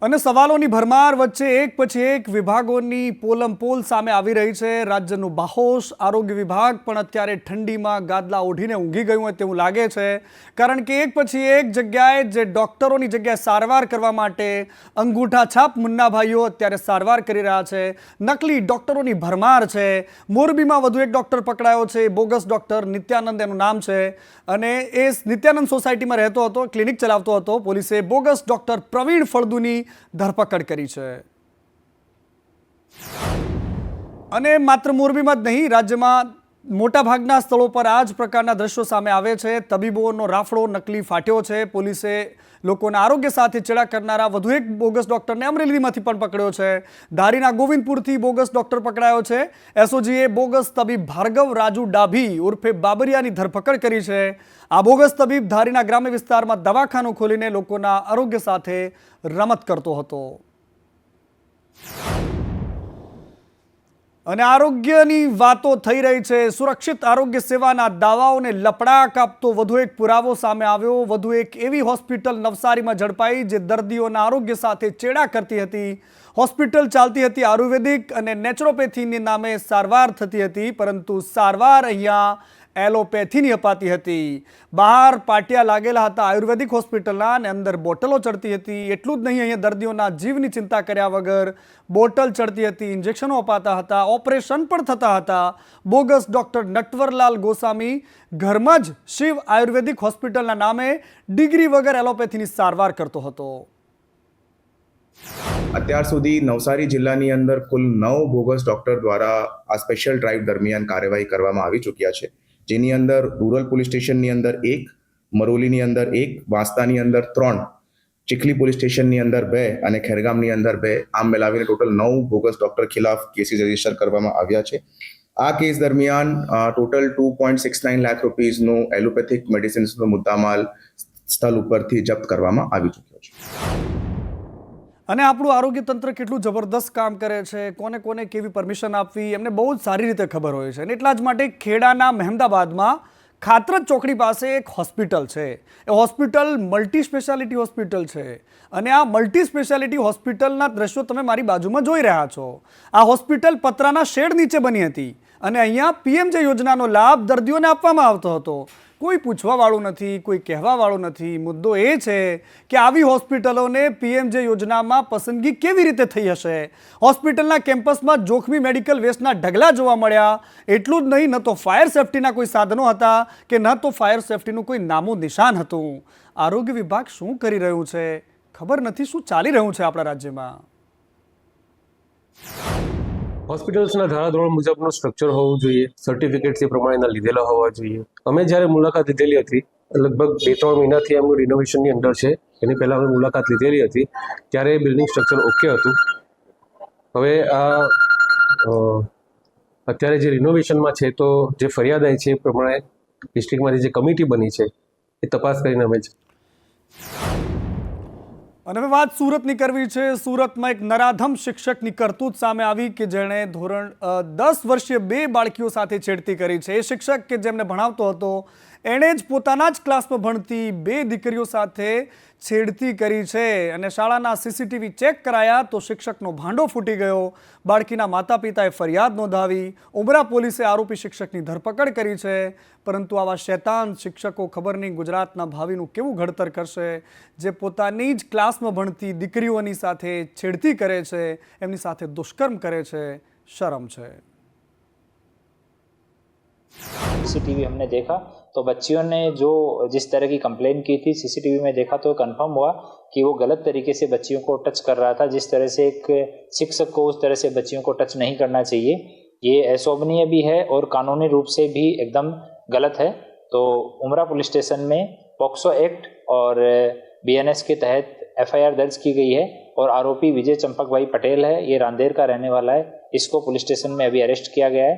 અને સવાલોની ભરમાર વચ્ચે એક પછી એક વિભાગોની પોલમપોલ સામે આવી રહી છે। રાજ્યનું બાહોશ આરોગ્ય વિભાગ પણ અત્યારે ઠંડીમાં ગાદલા ઓઢીને ઊંઘી ગયું હોય તેવું લાગે છે, કારણ કે એક પછી એક જગ્યાએ જે ડોક્ટરોની જગ્યાએ સારવાર કરવા માટે અંગૂઠા છાપ મુન્ના ભાઈઓ અત્યારે સારવાર કરી રહ્યા છે। નકલી ડોક્ટરોની ભરમાર છે। મોરબીમાં વધુ એક ડોક્ટર પકડાયો છે, બોગસ ડોક્ટર નિત્યાનંદ એનું નામ છે અને એ નિત્યાનંદ સોસાયટીમાં રહેતો હતો, ક્લિનિક ચલાવતો હતો। પોલીસે બોગસ ડોક્ટર પ્રવીણ ફળદુની ધરપકડ કરી છે। અને માત્ર મોરબીમાં જ નહીં, રાજ્યમાં મોટાભાગના સ્થળો પર આ જ પ્રકારના દ્રશ્યો સામે આવે છે। તબીબોનો રાફડો નકલી ફાટ્યો છે। પોલીસે લોકોના આરોગ્ય સાથે ચેડા કરનારા વધુ એક બોગસ ડોક્ટરને અમરેલીમાંથી પણ પકડ્યો છે। ધારીના ગોવિંદપુરથી બોગસ ડોક્ટર પકડાયો છે। એસઓજીએ બોગસ તબીબ ભાર્ગવ રાજુ ડાભી ઉર્ફે બાબરિયાની ધરપકડ કરી છે। આ બોગસ તબીબ ધારીના ગ્રામ્ય વિસ્તારમાં દવાખાનું ખોલીને લોકોના આરોગ્ય સાથે રમત કરતો હતો। અને આરોગ્યની વાતો થઈ રહી છે, સુરક્ષિત આરોગ્ય સેવાના દાવાઓને લપડાક આપતો વધુ એક પુરાવો સામે આવ્યો। વધુ એક એવી હોસ્પિટલ નવસારીમાં ઝડપાઈ જે દર્દીઓના આરોગ્ય સાથે ચેડા કરતી હતી। હોસ્પિટલ ચાલતી હતી આયુર્વેદિક અને નેચરોપેથીની નામે સારવાર થતી હતી, પરંતુ સારવાર અહીંયા એલોપેથીની અપાતી હતી। બહાર પાટિયા લાગેલા હતા આયુર્વેદિક હોસ્પિટલના અને અંદર બોટલો ચડતી હતી। એટલું જ નહીં, અહીંયા દર્દીઓના જીવની ચિંતા કર્યા વગર બોટલ ચડતી હતી, ઇન્જેક્શનો અપાતા હતા, ઓપરેશન પણ થતા હતા। બોગસ ડોક્ટર નટવરલાલ ગોસ્વામી ઘરમાં જ શિવ આયુર્વેદિક હોસ્પિટલના નામે ડિગ્રી વગર એલોપેથીની સારવાર કરતો હતો। અત્યાર સુધી નવસારી જિલ્લાની અંદર કુલ 9 બોગસ ડોક્ટર દ્વારા આ સ્પેશિયલ ડ્રાઈવ દરમિયાન કાર્યવાહી કરવામાં આવી ચૂક્યા છે, જેની અંદર રૂરલ પોલીસ સ્ટેશનની અંદર 1, મરોલીની અંદર 1, વાંસદાની અંદર 3, ચીખલી પોલીસ સ્ટેશનની અંદર 2 અને ખેરગામની અંદર 2, આમ મિલાવીને ટોટલ 9 બોગસ ડોક્ટર ખિલાફ કેસીસ રજીસ્ટર કરવામાં આવ્યા છે। આ કેસ દરમિયાન ટોટલ 2.69 લાખ રૂપીસનું એલોપેથિક મેડિસિન્સનો મુદ્દામાલ સ્થળ ઉપરથી જપ્ત કરવામાં આવી ચૂક્યો છે। અને આપણું આરોગ્ય તંત્ર કેટલું જબરદસ્ત કામ કરે છે, કોને કોને કેવી પરમિશન આપવી એમને બહુ જ સારી રીતે ખબર હોય છે। અને એટલા જ માટે ખેડાના મહેમદાબાદમાં ખાતરજ ચોકડી પાસે એક હોસ્પિટલ છે। એ હોસ્પિટલ મલ્ટી સ્પેશિયાલિટી હોસ્પિટલ છે અને આ મલ્ટી સ્પેશિયાલિટી હોસ્પિટલના દ્રશ્યો તમે મારી બાજુમાં જોઈ રહ્યા છો। આ હોસ્પિટલ પતરાના શેડ નીચે બની હતી અને અહીંયા પીએમજે યોજનાનો લાભ દર્દીઓને આપવામાં આવતો હતો। કોઈ પૂછવાવાળું નથી, કોઈ કહેવાવાળું નથી। મુદ્દો એ છે કે આવી હોસ્પિટલોને પીએમજે યોજનામાં પસંદગી કેવી રીતે થઈ હશે? હોસ્પિટલના કેમ્પસમાં જોખમી મેડિકલ વેસ્ટના ઢગલા જોવા મળ્યા। એટલું જ નહીં, ન તો ફાયર સેફટીના કોઈ સાધનો હતા કે ન તો ફાયર સેફટીનું કોઈ નામો નિશાન હતું। આરોગ્ય વિભાગ શું કરી રહ્યું છે ખબર નથી, શું ચાલી રહ્યું છે આપણા રાજ્યમાં? હોસ્પિટલ્સના ધારાધોરણ મુજબનું સ્ટ્રક્ચર હોવું જોઈએ, સર્ટિફિકેટ્સ એ પ્રમાણેના લીધેલા હોવા જોઈએ। અમે જ્યારે મુલાકાત લીધેલી હતી, લગભગ 2-3 મહિનાથી એમનું રિનોવેશનની અંદર છે, એની પહેલાં અમે મુલાકાત લીધેલી હતી ત્યારે બિલ્ડિંગ સ્ટ્રક્ચર ઓકે હતું। હવે આ અત્યારે જે રિનોવેશનમાં છે તો જે ફરિયાદ આવી છે એ પ્રમાણે ડિસ્ટ્રિક્ટમાંથી જે કમિટી બની છે એ તપાસ કરીને અમે અને હવે વાત સુરતની કરવી છે। સુરતમાં એક નરાધમ શિક્ષકની કરતૂત સામે આવી કે જેણે ધોરણ 10 વર્ષીય 2 બાળકીઓ સાથે છેડતી કરી છે। એ શિક્ષક કે જેમને ભણાવતો હતો એણે જ પોતાના જ ક્લાસમાં ભણતી 2 દીકરીઓ સાથે છેડતી કરી છે અને શાળાના સીસીટીવી ચેક કરાયા તો શિક્ષકનો ભાંડો ફૂટી ગયો। બાળકીના માતા પિતાએ ફરિયાદ નોંધાવી। ઉમરા પોલીસે આરોપી શિક્ષકની ધરપકડ કરી છે, પરંતુ આવા શૈતાન શિક્ષકો ખબર નહીં ગુજરાતના ભાવિનું કેવું ઘડતર કરશે, જે પોતાની જ ક્લાસમાં ભણતી દીકરીઓની સાથે છેડતી કરે છે, એમની સાથે દુષ્કર્મ કરે છે। શરમ છે। सीसीटीवी हमने देखा तो बच्चियों ने जो जिस तरह की कंप्लेन की थी सीसीटीवी में देखा तो कंफर्म हुआ कि वो गलत तरीके से बच्चियों को टच कर रहा था। जिस तरह से एक शिक्षक को उस तरह से बच्चियों को टच नहीं करना चाहिए, ये अशोभनीय भी है और कानूनी रूप से भी एकदम गलत है। तो उमरा पुलिस स्टेशन में पॉक्सो एक्ट और बीएनएस के तहत एफआईआर दर्ज की गई है और आरोपी विजय चंपक भाई पटेल है, ये रांदेर का रहने वाला है। इसको पुलिस स्टेशन में अभी अरेस्ट किया गया है।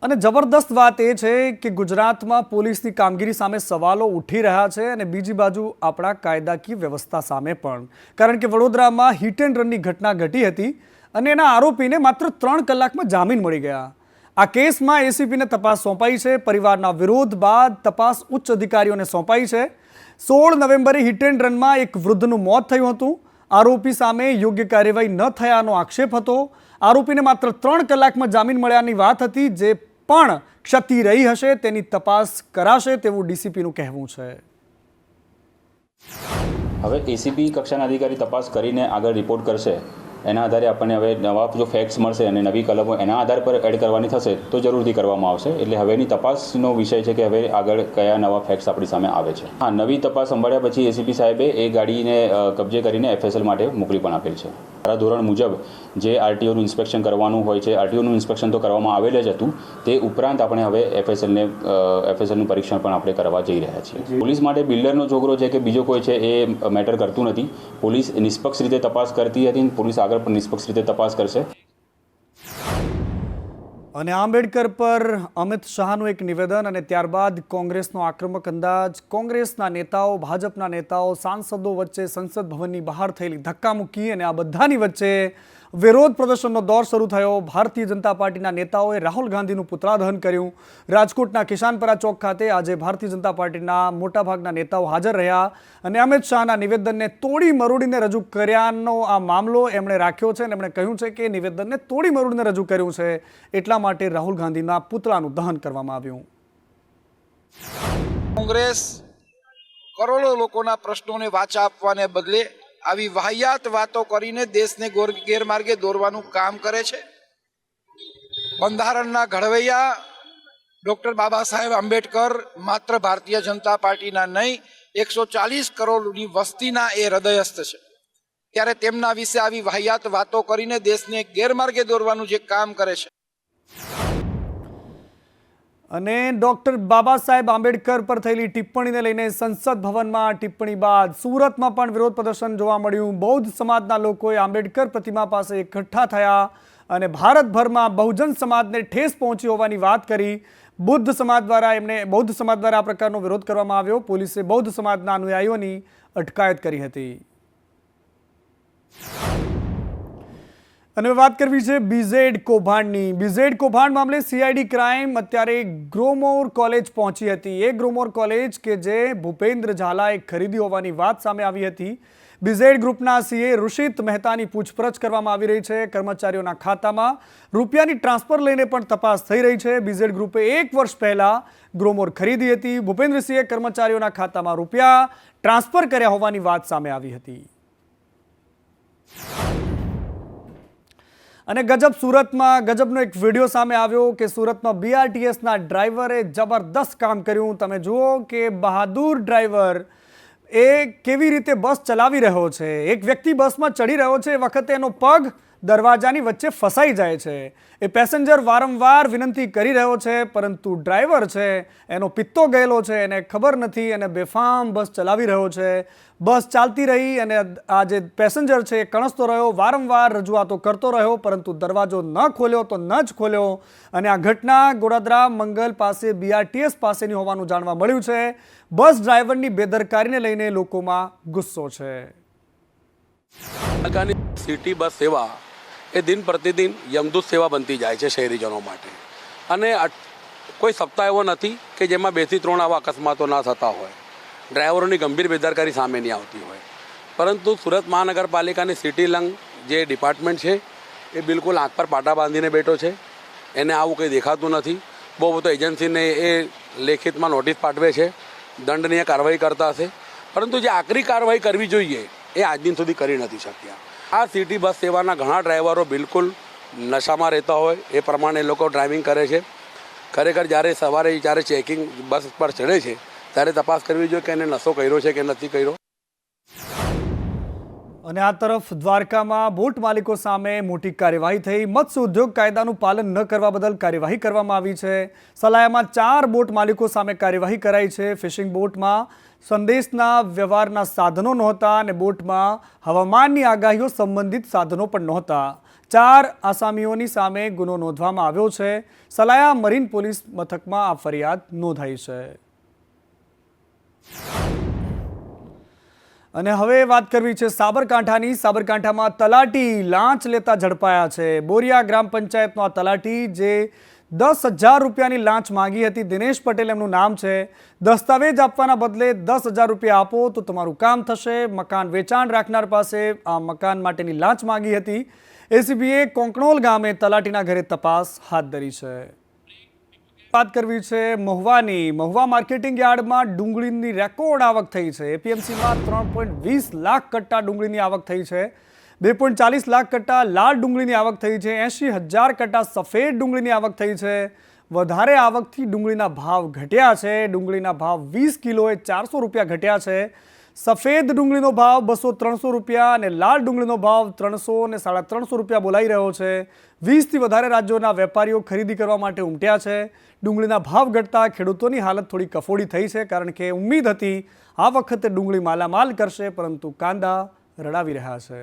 અને જબરદસ્ત વાત એ છે કે ગુજરાતમાં પોલીસની કામગીરી સામે સવાલો ઉઠી રહ્યા છે અને બીજી બાજુ આપણા કાયદાકીય વ્યવસ્થા સામે પણ, કારણ કે વડોદરામાં હિટ એન્ડ રનની ઘટના ઘટી હતી અને એના આરોપીને માત્ર 3 કલાકમાં જામીન મળી ગયા। આ કેસમાં એસીપીને તપાસ સોંપાઈ છે। પરિવારના વિરોધ બાદ તપાસ ઉચ્ચ અધિકારીઓને સોંપાઈ છે। 16 નવેમ્બરે હિટ એન્ડ રનમાં એક વૃદ્ધનું મોત થયું હતું. આરોપી સામે યોગ્ય કાર્યવાહી ન થયાનો આક્ષેપ હતો. આરોપીને માત્ર 3 કલાકમાં જામીન મળ્યાની વાત હતી. જે પણ ક્ષતિ રહી હશે તેની તપાસ કરાશે તેવું ડીસીપીનું કહેવું છે. હવે એસીપી કક્ષાના અધિકારી તપાસ કરીને આગળ રિપોર્ટ કરશે. એના આધારે આપણને હવે નવા જો ફેક્ટ્સ મળશે અને નવી કલમો એના આધાર પર એડ કરવાની થશે તો જરૂરથી કરવામાં આવશે. એટલે હવેની તપાસનો વિષય છે કે હવે આગળ કયા નવા ફેક્ટ્સ આપણી સામે આવે છે. હા, નવી તપાસ સંભાળ્યા પછી એસીપી સાહેબે એ ગાડીને કબજે કરીને એફએસએલ માટે મોકલી પણ આપેલ છે. ધોરણ મુજબ જે આરટીઓનું ઇન્સ્પેક્શન કરવાનું હોય છે, આરટીઓનું ઇન્સ્પેક્શન તો કરવામાં આવેલ જ હતું. તે ઉપરાંત આપણે હવે એફએસએલનું પરીક્ષણ પણ આપણે કરવા જઈ રહ્યા છીએ. પોલીસ માટે બિલ્ડરનો છોકરો છે કે બીજો કોઈ છે એ મેટર કરતું નથી. પોલીસ નિષ્પક્ષ રીતે તપાસ કરતી હતી. પોલીસ આગળ પણ નિષ્પક્ષ રીતે તપાસ કરશે. અને આંબેડકર પર અમિત શાહનું એક નિવેદન અને ત્યારબાદ કોંગ્રેસનો આક્રમક અંદાજ. કોંગ્રેસના નેતાઓ, ભાજપના નેતાઓ, સાંસદો વચ્ચે સંસદ ભવનની બહાર થયેલી ધક્કામુક્કી અને આ બધાની વચ્ચે વિરોધ પ્રદર્શનનો દોર શરૂ થયો. ભારતીય જનતા પાર્ટીના નેતાઓએ રાહુલ ગાંધીનું પુતળાદહન કર્યું. રાજકોટના કિશાનપરા ચોક ખાતે આજે ભારતીય જનતા પાર્ટીના મોટાભાગના નેતાઓ હાજર રહ્યા અને અમિત શાહના નિવેદનને તોડી મરોડીને રજૂ કર્યાનો આ મામલો એમણે રાખ્યો છે અને એમણે કહ્યું છે કે નિવેદનને તોડી મરોડીને રજૂ કર્યું છે એટલા માટે રાહુલ ગાંધીના પુતળાનું દહન કરવામાં આવ્યું. કોંગ્રેસ કરોડો લોકોના પ્રશ્નોને વાચા આપવાને બદલે આવી વાહિયાત વાતો કરીને દેશને ગેરમાર્ગે દોરવાનું કામ કરે છે. બંધારણના ઘડવૈયા ડૉક્ટર બાબા સાહેબ આંબેડકર માત્ર ભારતીય જનતા પાર્ટીના નહીં 140 કરોડની વસ્તીના એ હૃદયસ્થ છે. ત્યારે તેમના વિશે આવી વાહિયાત વાતો કરીને દેશને ગેરમાર્ગે દોરવાનું જે કામ કરે છે. અને ડૉક્ટર બાબા સાહેબ આંબેડકર પર થયેલી ટિપ્પણીને લઈને સંસદ ભવનમાં ટિપ્પણી બાદ સુરતમાં પણ વિરોધ પ્રદર્શન જોવા મળ્યું. બૌદ્ધ સમાજના લોકોએ આંબેડકર પ્રતિમા પાસે એકઠા થયા અને ભારતભરમાં બહુજન સમાજને ઠેસ પહોંચી હોવાની વાત કરી. બૌદ્ધ સમાજ દ્વારા આ પ્રકારનો વિરોધ કરવામાં આવ્યો. પોલીસે બૌદ્ધ સમાજના અનુયાયીઓની અટકાયત કરી હતી. અને વાત કરવી છે બીઝેડ કૌભાંડની. બીઝેડ કૌભાંડ મામલે સીઆઈડી ક્રાઇમ અત્યારે ગ્રોમોર કોલેજ પહોંચી હતી. એ ગ્રોમોર કોલેજ કે જે ભૂપેન્દ્ર ઝાલાએ ખરીદી હોવાની વાત સામે આવી હતી. બીઝેડ ગ્રુપના સીએ ઋષિત મહેતાની પૂછપરછ કરવામાં આવી રહી છે. કર્મચારીઓના ખાતામાં રૂપિયાની ટ્રાન્સફર લઈને પણ તપાસ થઈ રહી છે. બીઝેડ ગ્રુપે 1 વર્ષ પહેલા ગ્રોમોર ખરીદી હતી. ભૂપેન્દ્રસિંહે કર્મચારીઓના ખાતામાં રૂપિયા ટ્રાન્સફર કર્યા હોવાની વાત સામે આવી હતી. અને સુરતમાં ગજબનો એક વિડીયો સામે આવ્યો કે સુરતમાં બીઆરટીએસના ડ્રાઈવરે જબરદસ્ત કામ કર્યું. તમે જુઓ કે બહાદુર ડ્રાઈવર એ કેવી રીતે બસ ચલાવી રહ્યો છે. એક વ્યક્તિ બસમાં ચડી રહ્યો છે એ વખતે એનો પગ દરવાજાની વચ્ચે ફસાઈ જાય છે. એ પેસેન્જર વારંવાર વિનંતી કરી રહ્યો છે પરંતુ ડ્રાઈવર છે એનો પિત્તો ગયેલો છે, એને ખબર નથી અને બેફામ બસ ચલાવી રહ્યો છે. બસ ચાલતી રહી અને આ જે પેસેન્જર છે એ કણસતો રહ્યો, વારંવાર રજૂઆતો કરતો રહ્યો પરંતુ દરવાજો ન ખોલ્યો તો ન જ ખોલ્યો. અને આ ઘટના ગોડાદરા મંગલ પાસે બીઆરટીએસ પાસેની હોવાનું જાણવા મળ્યું છે. બસ ડ્રાઈવરની બેદરકારીને લઈને લોકોમાં ગુસ્સો છે. સિટી બસ સેવા એ દિન પ્રતિદિન યમદૂત સેવા બનતી જાય છે શહેરીજનો માટે. અને કોઈ સપ્તાહ એવો નથી કે જેમાં 2 થી 3 આવા અકસ્માતો ના થતા હોય, ડ્રાઈવરોની ગંભીર બેદરકારી સામે નહીં આવતી હોય. પરંતુ સુરત મહાનગરપાલિકાની સિટી લંગ જે ડિપાર્ટમેન્ટ છે એ બિલકુલ આંખ પર પાટા બાંધીને બેઠો છે. એને આવું કંઈ દેખાતું નથી. બહુ બધો એજન્સીને એ લેખિતમાં નોટિસ પાઠવે છે, દંડનીય કાર્યવાહી કરતા હશે, પરંતુ જે આકરી કાર્યવાહી કરવી જોઈએ એ આજ દિન સુધી કરી નથી શક્યા. આ સિટી બસ સેવાના ઘણા ડ્રાઈવરો બિલકુલ નશામાં રહેતા હોય એ પ્રમાણે એ લોકો ડ્રાઇવિંગ કરે છે. ખરેખર જ્યારે સવારે જ્યારે ચેકિંગ બસ પર ચડે છે ત્યારે તપાસ કરવી જોઈએ કે એને નશો કર્યો છે કે નથી કર્યો. અને આ તરફ દ્વારકામાં બોટ માલિકો સામે મોટી કાર્યવાહી થઈ. મત્સ્ય ઉદ્યોગ કાયદાનું પાલન ન કરવા બદલ કાર્યવાહી કરવામાં આવી છે. સલાયામાં 4 બોટ માલિકો સામે કાર્યવાહી કરાઈ છે. ફિશિંગ બોટમાં સંદેશના વ્યવહારના સાધનો નહોતા અને બોટમાં હવામાનની આગાહીઓ સંબંધિત સાધનો પણ નહોતા. 4 આસામીઓની સામે ગુનો નોંધવામાં આવ્યો છે. સલાયા મરીન પોલીસ મથકમાં આ ફરિયાદ નોંધાઈ છે. અને હવે વાત કરવી છે સાબરકાંઠાની. સાબરકાંઠામાં તલાટી લાંચ લેતા ઝડપાયા છે. બોરિયા ગ્રામ પંચાયતનો આ તલાટી જે 10,000 રૂપિયાની લાંચ માંગી હતી. દિનેશ પટેલ એમનું નામ છે. દસ્તાવેજ આપવાના બદલે 10,000 રૂપિયા આપો તો તમારું કામ થશે. મકાન વેચાણ રાખનાર પાસે આ મકાન માટેની લાંચ માંગી હતી. એસીબીએ કોંકણોલ ગામે તલાટીના ઘરે તપાસ હાથ ધરી છે. વાત કરવી છે મહુવાની. મહુવા માર્કેટિંગ યાર્ડમાં ડુંગળીની રેકોર્ડ આવક થઈ છે. એપીએમસીમાં 3.20 લાખ કટ્ટા ડુંગળીની આવક થઈ છે. 2.40 લાખ કટ્ટા લાલ ડુંગળીની આવક થઈ છે. 80,000 કટ્ટા સફેદ ડુંગળીની આવક થઈ છે. વધારે આવકથી ડુંગળીના ભાવ ઘટ્યા છે. ડુંગળીના ભાવ 20 કિલોએ 400 રૂપિયા ઘટ્યા છે. સફેદ ડુંગળીનો ભાવ 200-300 રૂપિયા અને લાલ ડુંગળીનો ભાવ 300 અને 350 રૂપિયા બોલાઈ રહ્યો છે. 20થી વધારે રાજ્યોના વેપારીઓ ખરીદી કરવા માટે ઉમટ્યા છે. ડુંગળીના ભાવ ઘટતા ખેડૂતોની હાલત થોડી કફોડી થઈ છે, કારણ કે ઉમ્મીદ હતી આ વખતે ડુંગળી માલામાલ કરશે, પરંતુ કાંદા રડાવી રહ્યા છે.